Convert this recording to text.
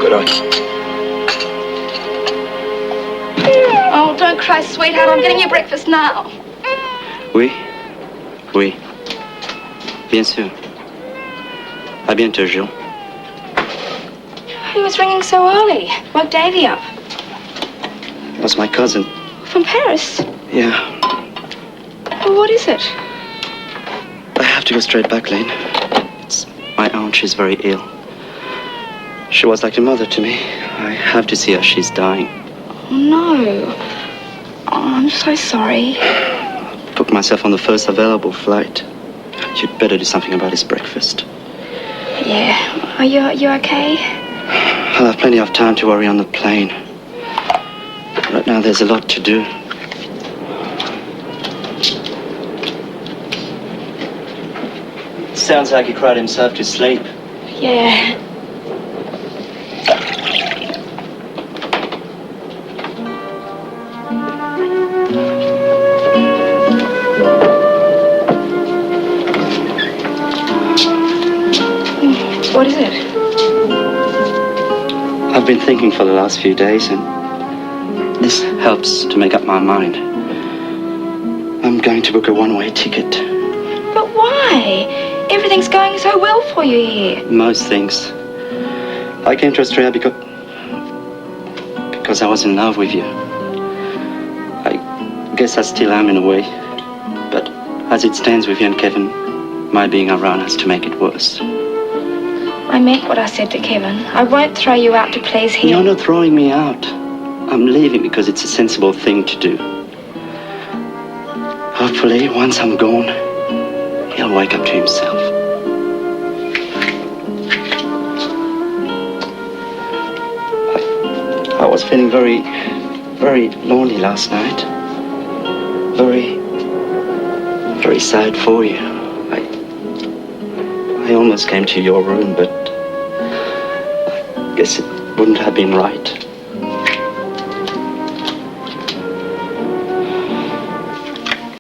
could I? Oh, don't cry, sweetheart. I'm getting you breakfast now. Oui. Oui. Bien sûr. À bientôt, Jules. Who was ringing so early? Woke Davy up. It was my cousin. From Paris? Yeah. Well, what is it? I have to go straight back, Lynn. It's my aunt. She's very ill. She was like a mother to me. I have to see her. She's dying. Oh, no. Oh, I'm so sorry. Booked myself on the first available flight. You'd better do something about his breakfast. Yeah. Are you okay? I'll have plenty of time to worry on the plane. Right now, there's a lot to do. Sounds like he cried himself to sleep. Yeah. What is it? I've been thinking for the last few days, and this helps to make up my mind. I'm going to book a one-way ticket. But why? Everything's going so well for you here. Most things. I came to Australia because I was in love with you. I guess I still am in a way. But as it stands with you and Kevin, my being around has to make it worse. I meant what I said to Kevin. I won't throw you out to please him. You're not throwing me out. I'm leaving because it's a sensible thing to do. Hopefully, once I'm gone, he'll wake up to himself. I was feeling very, very lonely last night. Very, very sad for you. I almost came to your room, but I guess it wouldn't have been right.